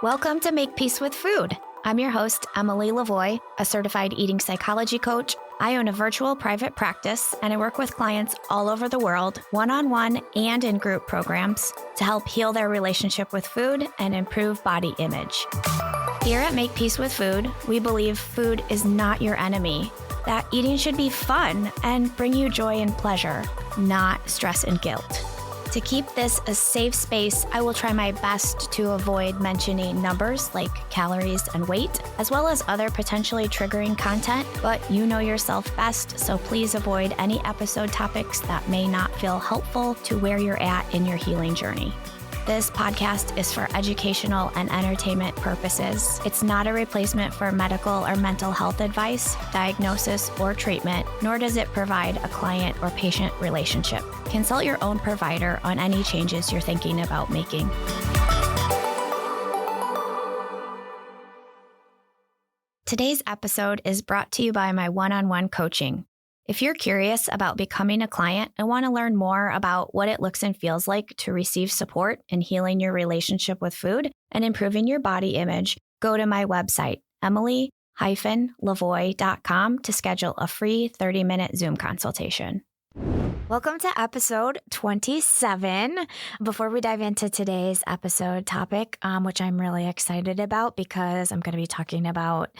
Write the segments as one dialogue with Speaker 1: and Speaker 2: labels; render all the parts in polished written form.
Speaker 1: Welcome to Make Peace with Food. I'm your host, Emily LaVoie, a certified eating psychology coach. I own a virtual private practice, and I work with clients all over the world, one-on-one and in group programs, to help heal their relationship with food and improve body image. Here at Make Peace with Food, we believe food is not your enemy, that eating should be fun and bring you joy and pleasure, not stress and guilt. To keep this a safe space, I will try my best to avoid mentioning numbers like calories and weight, as well as other potentially triggering content, but you know yourself best, so please avoid any episode topics that may not feel helpful to where you're at in your healing journey. This podcast is for educational and entertainment purposes. It's not a replacement for medical or mental health advice, diagnosis, or treatment, nor does it provide a client or patient relationship. Consult your own provider on any changes you're thinking about making. Today's episode is brought to you by my one-on-one coaching. If you're curious about becoming a client and want to learn more about what it looks and feels like to receive support in healing your relationship with food and improving your body image, go to my website, emily-lavoie.com, to schedule a free 30-minute Zoom consultation. Welcome to episode 27. Before we dive into today's episode topic, which I'm really excited about because I'm going to be talking about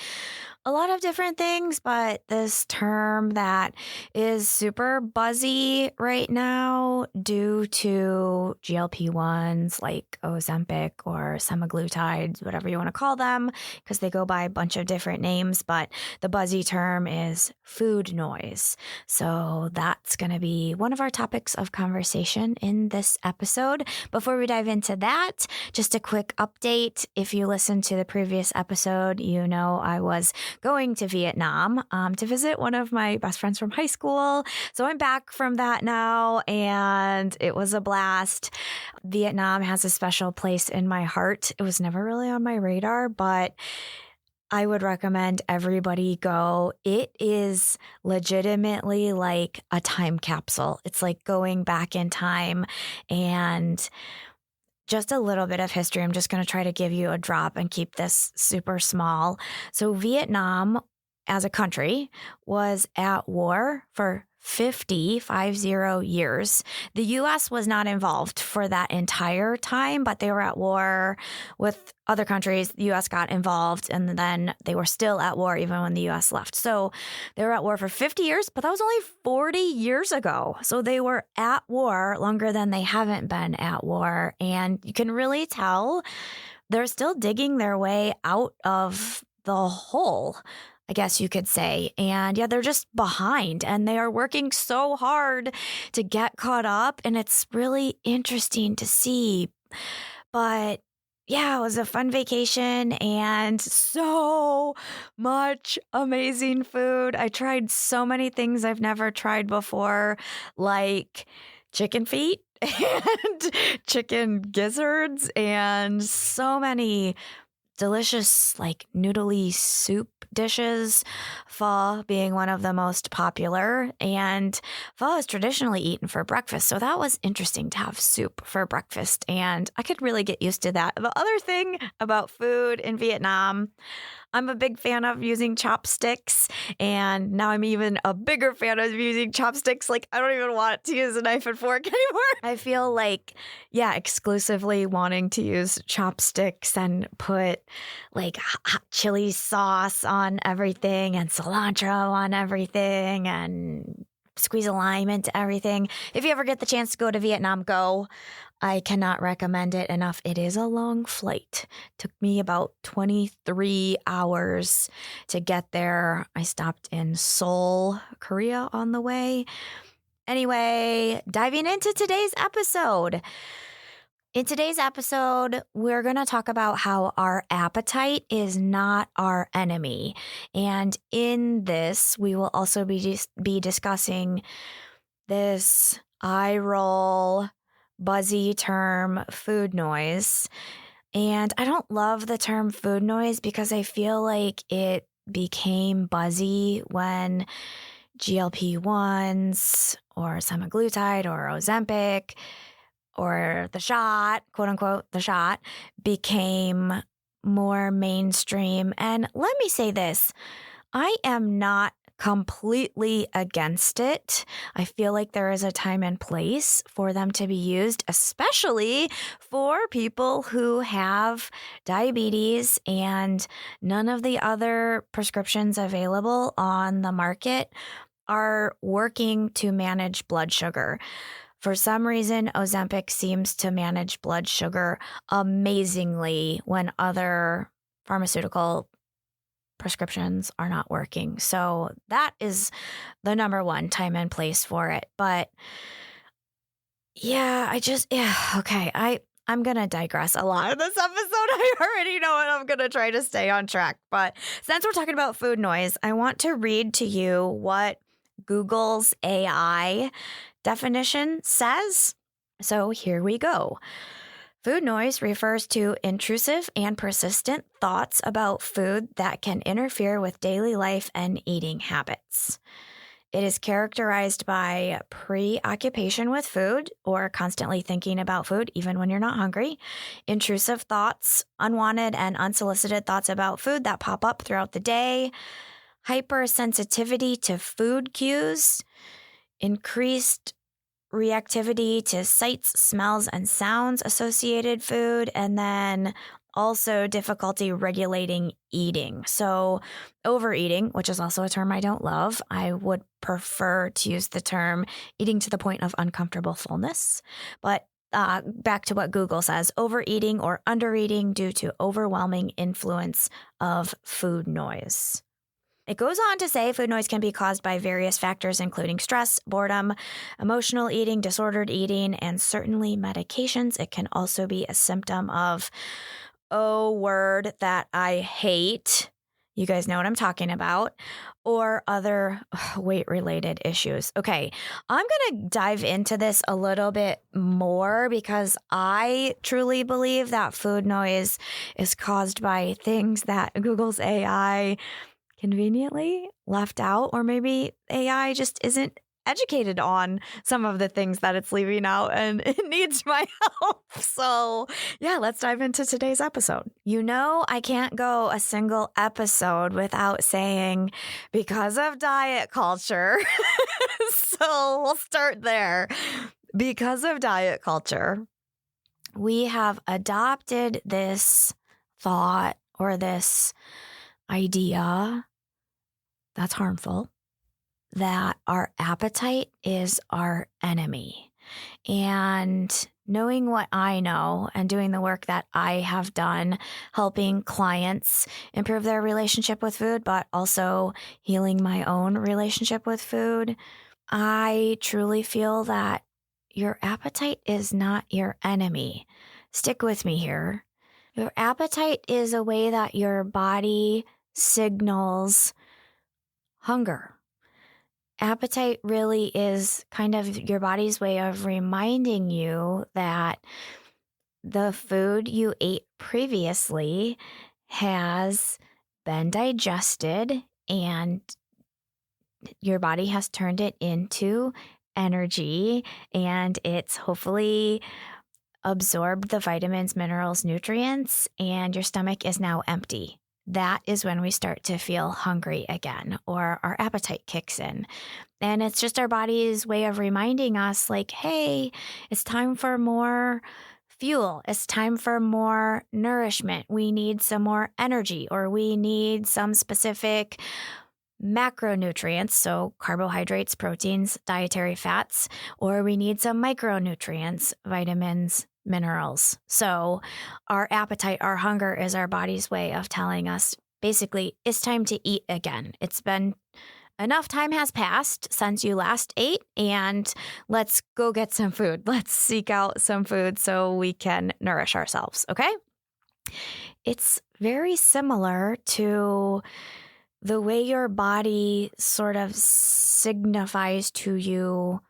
Speaker 1: a lot of different things, but this term that is super buzzy right now due to GLP-1s like Ozempic or semaglutides, whatever you want to call them, because they go by a bunch of different names, but the buzzy term is food noise. So that's going to be one of our topics of conversation in this episode. Before we dive into that, just a quick update. If you listened to the previous episode, you know I was going to Vietnam to visit one of my best friends from high school. So I'm back from that now, and it was a blast. Vietnam has a special place in my heart. It was never really on my radar, but I would recommend everybody go. It is legitimately like a time capsule. It's like going back in time. And just a little bit of history. I'm just going to try to give you a drop and keep this super small. So Vietnam as a country was at war for 50 years. The U.S. was not involved for that entire time, but they were at war with other countries. The U.S. got involved, and then they were still at war even when the U.S. left. So they were at war for 50 years, but that was only 40 years ago. So they were at war longer than they haven't been at war. And you can really tell they're still digging their way out of the hole, I guess you could say. And yeah, they're just behind, and they are working so hard to get caught up. And it's really interesting to see. But yeah, it was a fun vacation and so much amazing food. I tried so many things I've never tried before, like chicken feet and chicken gizzards, and so many delicious, like, noodly soup dishes, pho being one of the most popular. And pho is traditionally eaten for breakfast, so that was interesting to have soup for breakfast, and I could really get used to that. The other thing about food in Vietnam, I'm a big fan of using chopsticks, and now I'm even a bigger fan of using chopsticks. Like, I don't even want to use a knife and fork anymore. I feel like, exclusively wanting to use chopsticks and put like hot chili sauce on everything and cilantro on everything and squeeze a lime into everything. If you ever get the chance to go to Vietnam, go. I cannot recommend it enough. It is a long flight. Took me about 23 hours to get there. I stopped in Seoul, Korea on the way. Anyway, diving into today's episode. In today's episode, we're going to talk about how our appetite is not our enemy. And in this, we will also be discussing this eye roll, buzzy term, food noise. And I don't love the term food noise because I feel like it became buzzy when GLP-1s or semaglutide or Ozempic or the shot, quote unquote, the shot, became more mainstream. And let me say this, I am not completely against it. I feel like there is a time and place for them to be used, especially for people who have diabetes and none of the other prescriptions available on the market are working to manage blood sugar. For some reason, Ozempic seems to manage blood sugar amazingly when other pharmaceutical prescriptions are not working. So that is the number one time and place for it. But yeah, okay. I'm going to digress a lot in this episode. I already know it. I'm going to try to stay on track. But since we're talking about food noise, I want to read to you what Google's AI definition says. So here we go. Food noise refers to intrusive and persistent thoughts about food that can interfere with daily life and eating habits. It is characterized by preoccupation with food or constantly thinking about food, even when you're not hungry, intrusive thoughts, unwanted and unsolicited thoughts about food that pop up throughout the day, hypersensitivity to food cues, increased reactivity to sights, smells, and sounds associated food, and then also difficulty regulating eating. So overeating, which is also a term I don't love, I would prefer to use the term eating to the point of uncomfortable fullness. But back to what Google says, overeating or undereating due to overwhelming influence of food noise. It goes on to say food noise can be caused by various factors, including stress, boredom, emotional eating, disordered eating, and certainly medications. It can also be a symptom of, word that I hate. You guys know what I'm talking about, or other weight-related issues. Okay, I'm going to dive into this a little bit more because I truly believe that food noise is caused by things that Google's AI conveniently left out, or maybe AI just isn't educated on some of the things that it's leaving out and it needs my help. So yeah, let's dive into today's episode. You know, I can't go a single episode without saying because of diet culture. So we'll start there. Because of diet culture, we have adopted this thought or this idea that's harmful, that our appetite is our enemy. And knowing what I know and doing the work that I have done, helping clients improve their relationship with food, but also healing my own relationship with food, I truly feel that your appetite is not your enemy. Stick with me here. Your appetite is a way that your body signals hunger. Appetite really is kind of your body's way of reminding you that the food you ate previously has been digested and your body has turned it into energy, and it's hopefully absorbed the vitamins, minerals, nutrients, and your stomach is now empty. That is when we start to feel hungry again, or our appetite kicks in. And it's just our body's way of reminding us, like, hey, it's time for more fuel. It's time for more nourishment. We need some more energy, or we need some specific macronutrients, so carbohydrates, proteins, dietary fats, or we need some micronutrients, vitamins, minerals. So our appetite, our hunger is our body's way of telling us basically it's time to eat again. It's been enough time has passed since you last ate, and let's go get some food. Let's seek out some food so we can nourish ourselves. Okay? It's very similar to the way your body sort of signifies to you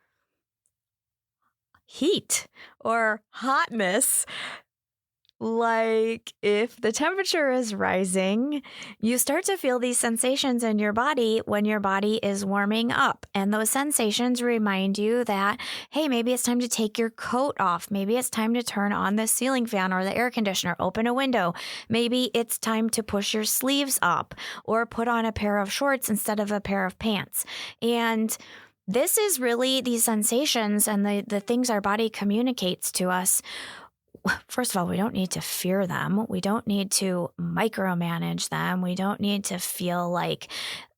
Speaker 1: heat or hotness. Like if the temperature is rising, you start to feel these sensations in your body when your body is warming up. And those sensations remind you that, hey, maybe it's time to take your coat off. Maybe it's time to turn on the ceiling fan or the air conditioner, open a window. Maybe it's time to push your sleeves up or put on a pair of shorts instead of a pair of pants. And this is really these sensations and the things our body communicates to us. First of all, we don't need to fear them. We don't need to micromanage them. We don't need to feel like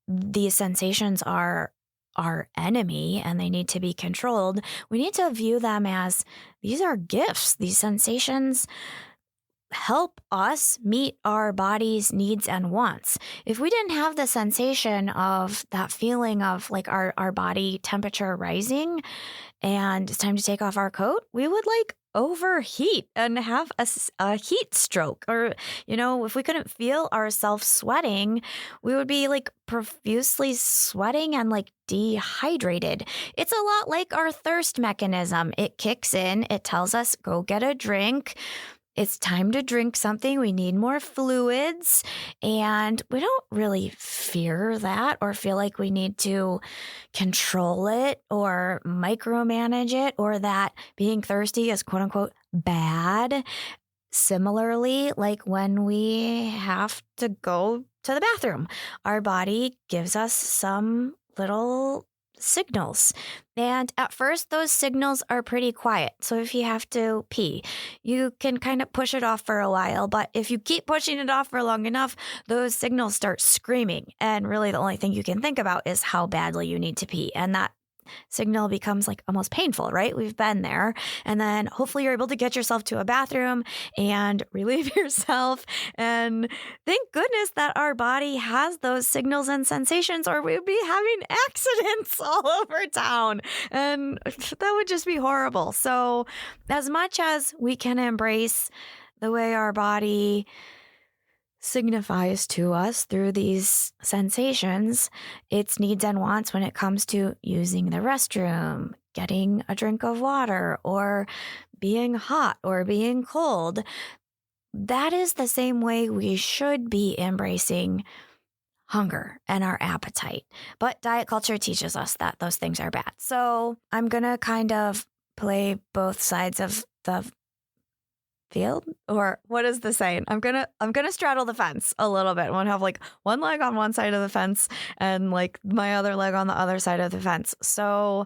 Speaker 1: these sensations are our enemy and they need to be controlled. We need to view them as these are gifts. These sensations help us meet our body's needs and wants. If we didn't have the sensation of that feeling of like our body temperature rising and it's time to take off our coat, we would like overheat and have a heat stroke. Or, if we couldn't feel ourselves sweating, we would be like profusely sweating and like dehydrated. It's a lot like our thirst mechanism. It kicks in, it tells us, go get a drink. It's time to drink something. We need more fluids. And we don't really fear that or feel like we need to control it or micromanage it or that being thirsty is quote unquote bad. Similarly, like when we have to go to the bathroom, our body gives us some little signals. And at first, those signals are pretty quiet. So if you have to pee, you can kind of push it off for a while. But if you keep pushing it off for long enough, those signals start screaming. And really, the only thing you can think about is how badly you need to pee. And that signal becomes like almost painful, right? We've been there. And then hopefully you're able to get yourself to a bathroom and relieve yourself. And thank goodness that our body has those signals and sensations, or we'd be having accidents all over town. And that would just be horrible. So as much as we can embrace the way our body signifies to us through these sensations, its needs and wants when it comes to using the restroom, getting a drink of water, or being hot or being cold. That is the same way we should be embracing hunger and our appetite. But diet culture teaches us that those things are bad. So I'm going to kind of play both sides of the field, or what is the saying? I'm gonna straddle the fence a little bit. I want to have like one leg on one side of the fence and like my other leg on the other side of the fence. So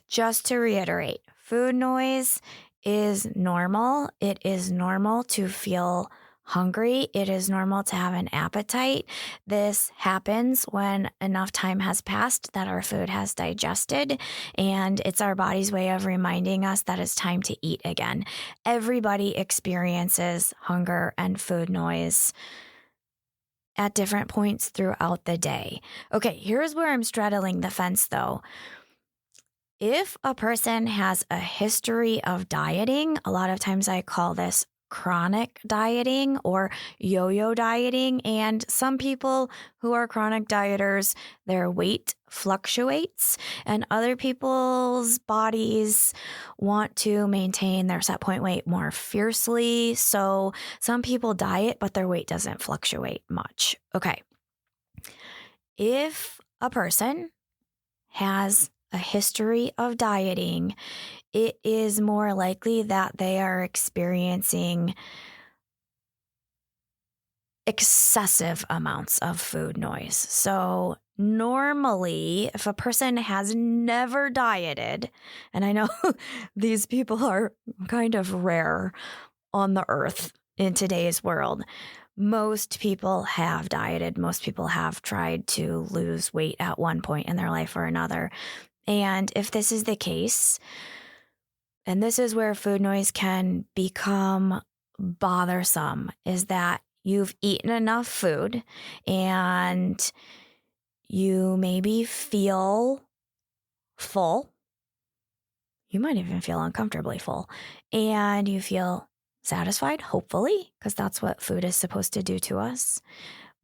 Speaker 1: just to reiterate, food noise is normal. It is normal to feel hungry. It is normal to have an appetite. This happens when enough time has passed that our food has digested, and it's our body's way of reminding us that it's time to eat again. Everybody experiences hunger and food noise at different points throughout the day. Okay, here's where I'm straddling the fence though. If a person has a history of dieting, a lot of times I call this chronic dieting or yo-yo dieting. And some people who are chronic dieters, their weight fluctuates, and other people's bodies want to maintain their set point weight more fiercely. So some people diet, but their weight doesn't fluctuate much. Okay. If a person has a history of dieting, it is more likely that they are experiencing excessive amounts of food noise. So normally, if a person has never dieted, and I know these people are kind of rare on the earth in today's world, most people have dieted. Most people have tried to lose weight at one point in their life or another. And if this is the case, and this is where food noise can become bothersome, is that you've eaten enough food and you maybe feel full. You might even feel uncomfortably full, and you feel satisfied, hopefully, because that's what food is supposed to do to us.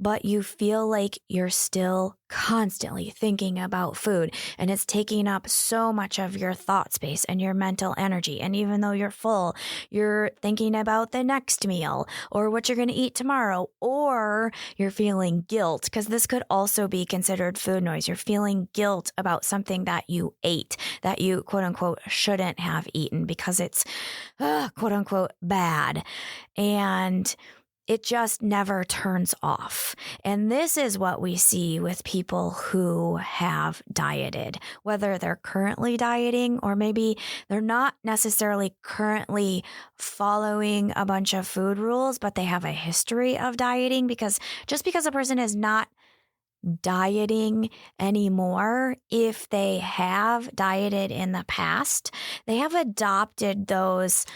Speaker 1: but you feel like you're still constantly thinking about food and it's taking up so much of your thought space and your mental energy. And even though you're full, you're thinking about the next meal or what you're going to eat tomorrow, or you're feeling guilt, because this could also be considered food noise. You're feeling guilt about something that you ate that you quote unquote shouldn't have eaten because it's quote unquote bad. And it just never turns off. And this is what we see with people who have dieted, whether they're currently dieting or maybe they're not necessarily currently following a bunch of food rules, but they have a history of dieting. Because just because a person is not dieting anymore, if they have dieted in the past, they have adopted those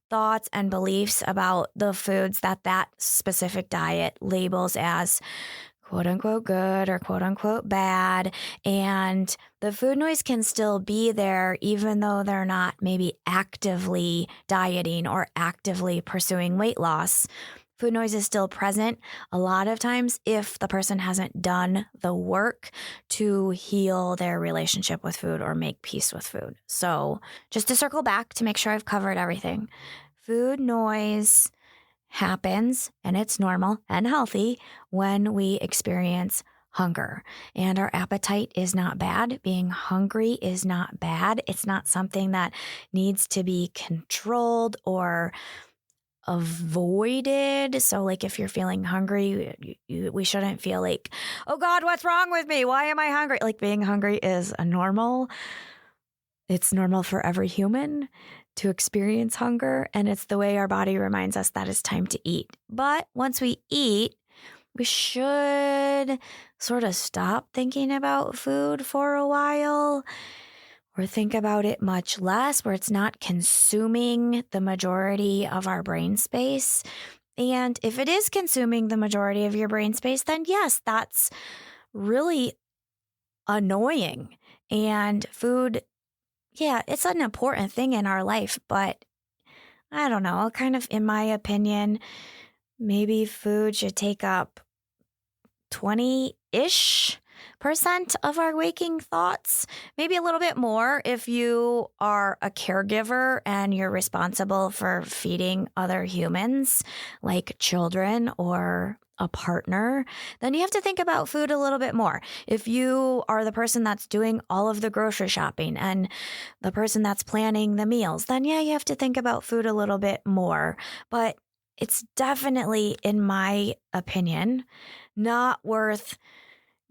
Speaker 1: thoughts and beliefs about the foods that specific diet labels as quote unquote good or quote unquote bad. And the food noise can still be there even though they're not maybe actively dieting or actively pursuing weight loss. Food noise is still present a lot of times if the person hasn't done the work to heal their relationship with food or make peace with food. So just to circle back to make sure I've covered everything, food noise happens and it's normal and healthy when we experience hunger. And our appetite is not bad. Being hungry is not bad. It's not something that needs to be controlled or avoided. So like if you're feeling hungry, we shouldn't feel like, oh God, what's wrong with me? Why am I hungry? Like being hungry is it's normal for every human to experience hunger. And it's the way our body reminds us that it's time to eat. But once we eat, we should sort of stop thinking about food for a while, or think about it much less, where it's not consuming the majority of our brain space. And if it is consuming the majority of your brain space, then yes, that's really annoying. And food, yeah, it's an important thing in our life, but I don't know, kind of in my opinion, maybe food should take up 20-ish% of our waking thoughts, maybe a little bit more if you are a caregiver and you're responsible for feeding other humans like children or a partner, then you have to think about food a little bit more. If you are the person that's doing all of the grocery shopping and the person that's planning the meals, then yeah, you have to think about food a little bit more. But it's definitely, in my opinion, not worth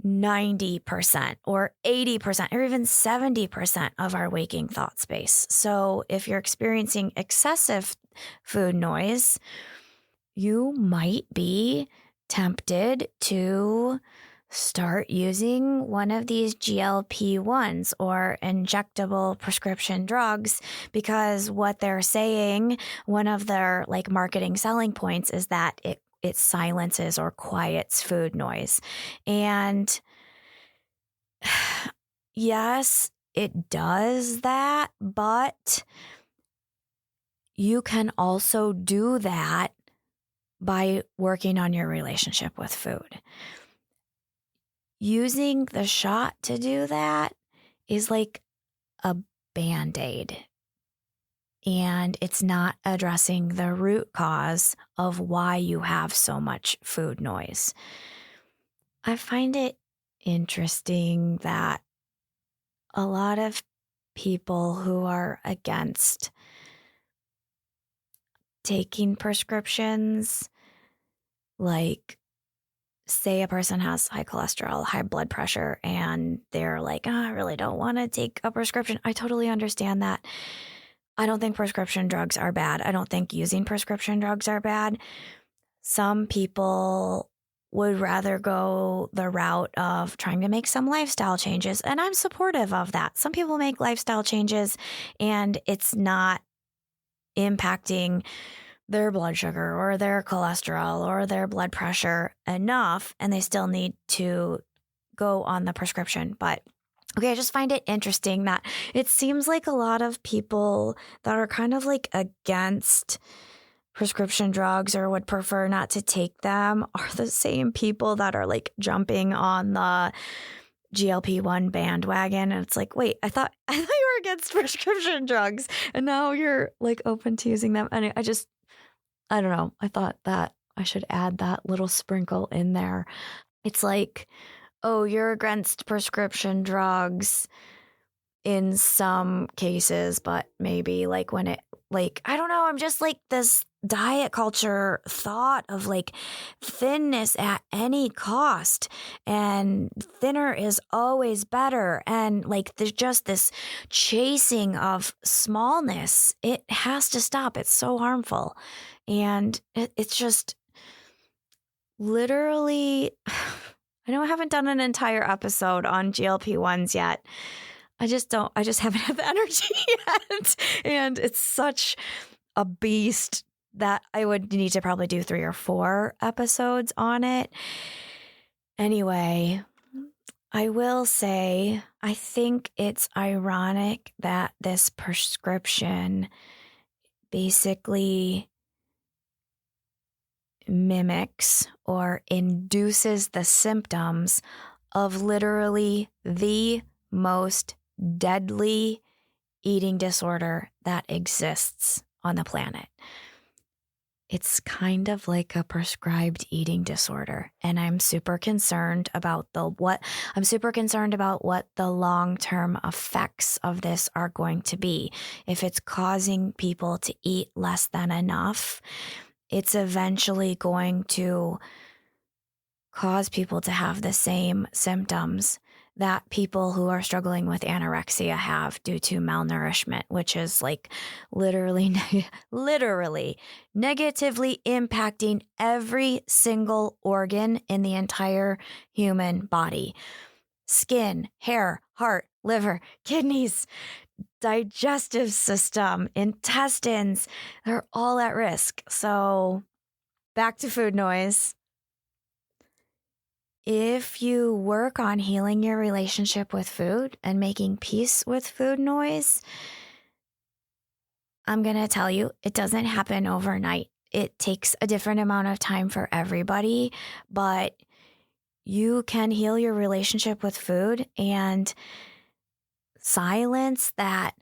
Speaker 1: 90% or 80% or even 70% of our waking thought space. So if you're experiencing excessive food noise, you might be tempted to start using one of these GLP-1s or injectable prescription drugs, because what they're saying, one of their like marketing selling points is that it silences or quiets food noise. And yes, it does that, but you can also do that by working on your relationship with food. Using the shot to do that is like a Band-Aid. And it's not addressing the root cause of why you have so much food noise. I find it interesting that a lot of people who are against taking prescriptions, like say a person has high cholesterol, high blood pressure, and they're like, oh, I really don't want to take a prescription. I totally understand that. I don't think prescription drugs are bad. I don't think using prescription drugs are bad. Some people would rather go the route of trying to make some lifestyle changes, and I'm supportive of that. Some people make lifestyle changes and it's not impacting their blood sugar or their cholesterol or their blood pressure enough, and they still need to go on the prescription. But okay, I just find it interesting that it seems like a lot of people that are kind of like against prescription drugs or would prefer not to take them are the same people that are like jumping on the GLP-1 bandwagon. And it's like, wait, I thought you were against prescription drugs and now you're like open to using them. And I don't know. I thought that I should add that little sprinkle in there. It's like, oh, you're against prescription drugs in some cases, but maybe like when it, like, I don't know, I'm just like this diet culture thought of like thinness at any cost and thinner is always better. And like there's just this chasing of smallness. It has to stop. It's so harmful. And it's just literally, I know I haven't done an entire episode on GLP-1s yet. I just haven't had the energy yet. And it's such a beast that I would need to probably do 3 or 4 episodes on it. Anyway, I will say, I think it's ironic that this prescription basically mimics or induces the symptoms of literally the most deadly eating disorder that exists on the planet. It's kind of like a prescribed eating disorder. And I'm super concerned about what the long-term effects of this are going to be. If it's causing people to eat less than enough, it's eventually going to cause people to have the same symptoms that people who are struggling with anorexia have due to malnourishment, which is like literally negatively impacting every single organ in the entire human body. Skin, hair, heart, liver, kidneys, digestive system, intestines, they're all at risk. So back to food noise. If you work on healing your relationship with food and making peace with food noise, I'm going to tell you, it doesn't happen overnight. It takes a different amount of time for everybody, but you can heal your relationship with food and silence that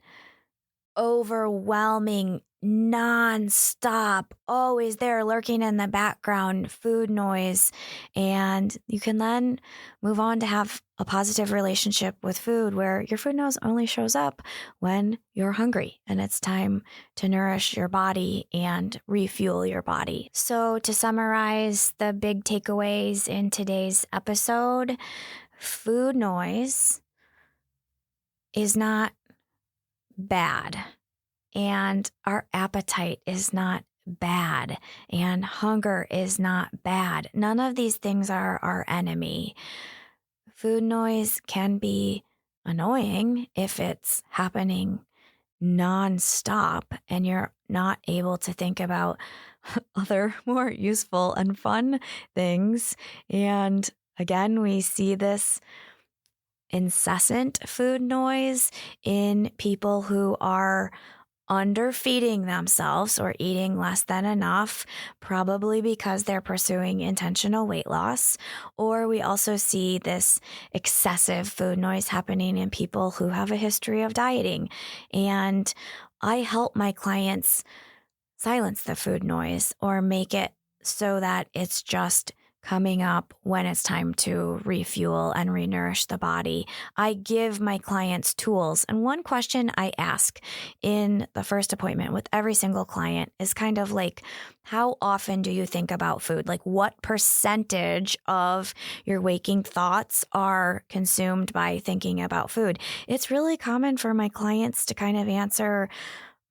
Speaker 1: overwhelming, non-stop, always there lurking in the background food noise. And you can then move on to have a positive relationship with food where your food noise only shows up when you're hungry and it's time to nourish your body and refuel your body. So to summarize the big takeaways in today's episode, food noise is not bad. And our appetite is not bad. And hunger is not bad. None of these things are our enemy. Food noise can be annoying if it's happening nonstop and you're not able to think about other more useful and fun things. And again, we see this incessant food noise in people who are underfeeding themselves or eating less than enough, probably because they're pursuing intentional weight loss. Or we also see this excessive food noise happening in people who have a history of dieting. And I help my clients silence the food noise or make it so that it's just coming up when it's time to refuel and renourish the body. I give my clients tools. And one question I ask in the first appointment with every single client is kind of like, how often do you think about food? Like what percentage of your waking thoughts are consumed by thinking about food? It's really common for my clients to kind of answer,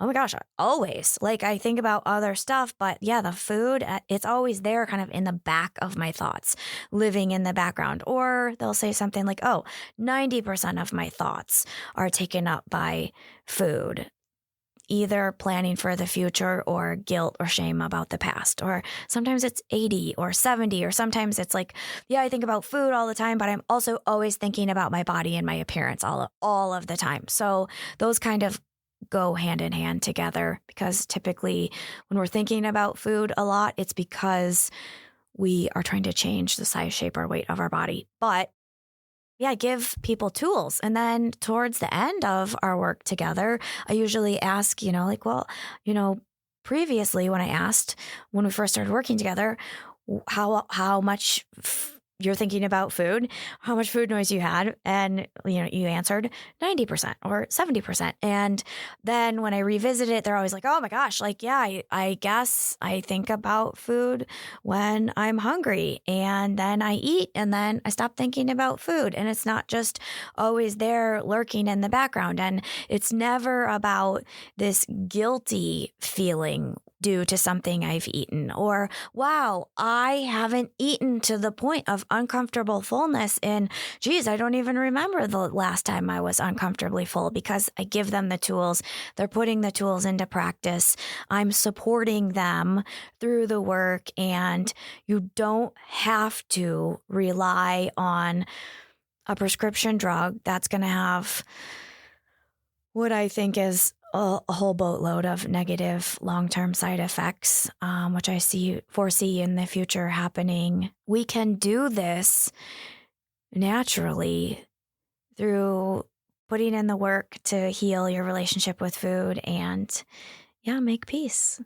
Speaker 1: oh my gosh, always. Like I think about other stuff, but yeah, the food, it's always there kind of in the back of my thoughts, living in the background. Or they'll say something like, oh, 90% of my thoughts are taken up by food, either planning for the future or guilt or shame about the past. Or sometimes it's 80 or 70, or sometimes it's like, yeah, I think about food all the time, but I'm also always thinking about my body and my appearance all of the time. So those kind of go hand in hand together, because typically when we're thinking about food a lot, it's because we are trying to change the size, shape, or weight of our body. But yeah, give people tools. And then towards the end of our work together, I usually ask, previously when we first started working together, how much you're thinking about food, how much food noise you had. And, you answered 90% or 70%. And then when I revisit it, they're always like, oh my gosh, I guess I think about food when I'm hungry, and then I eat, and then I stop thinking about food. And it's not just always there lurking in the background. And it's never about this guilty feeling due to something I've eaten, or, wow, I haven't eaten to the point of uncomfortable fullness in, I don't even remember the last time I was uncomfortably full, because I give them the tools. They're putting the tools into practice. I'm supporting them through the work, and you don't have to rely on a prescription drug that's going to have what I think is a whole boatload of negative long-term side effects, which I foresee in the future happening. We can do this naturally through putting in the work to heal your relationship with food and, make peace.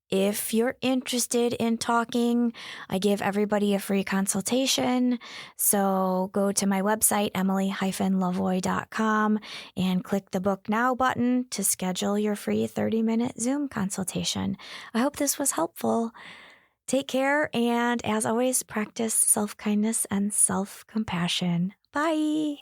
Speaker 1: If you're interested in talking, I give everybody a free consultation. So go to my website, emily-lavoie.com, and click the Book Now button to schedule your free 30-minute Zoom consultation. I hope this was helpful. Take care, and as always, practice self-kindness and self-compassion. Bye.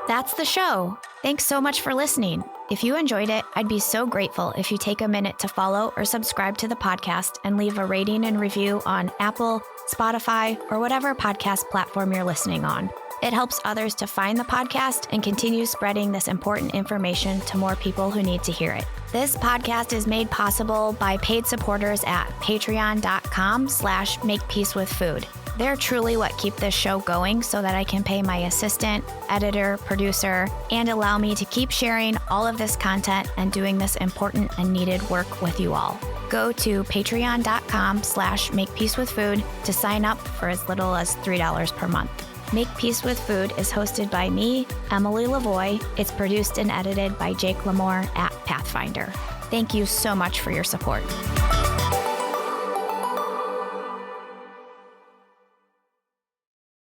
Speaker 1: That's the show. Thanks so much for listening. If you enjoyed it, I'd be so grateful if you take a minute to follow or subscribe to the podcast and leave a rating and review on Apple, Spotify, or whatever podcast platform you're listening on. It helps others to find the podcast and continue spreading this important information to more people who need to hear it. This podcast is made possible by paid supporters at patreon.com/makepeacewithfood. They're truly what keep this show going so that I can pay my assistant, editor, producer, and allow me to keep sharing all of this content and doing this important and needed work with you all. Go to patreon.com/makepeacewithfood to sign up for as little as $3 per month. Make Peace with Food is hosted by me, Emily LaVoie. It's produced and edited by Jake Lamore at Pathfinder. Thank you so much for your support.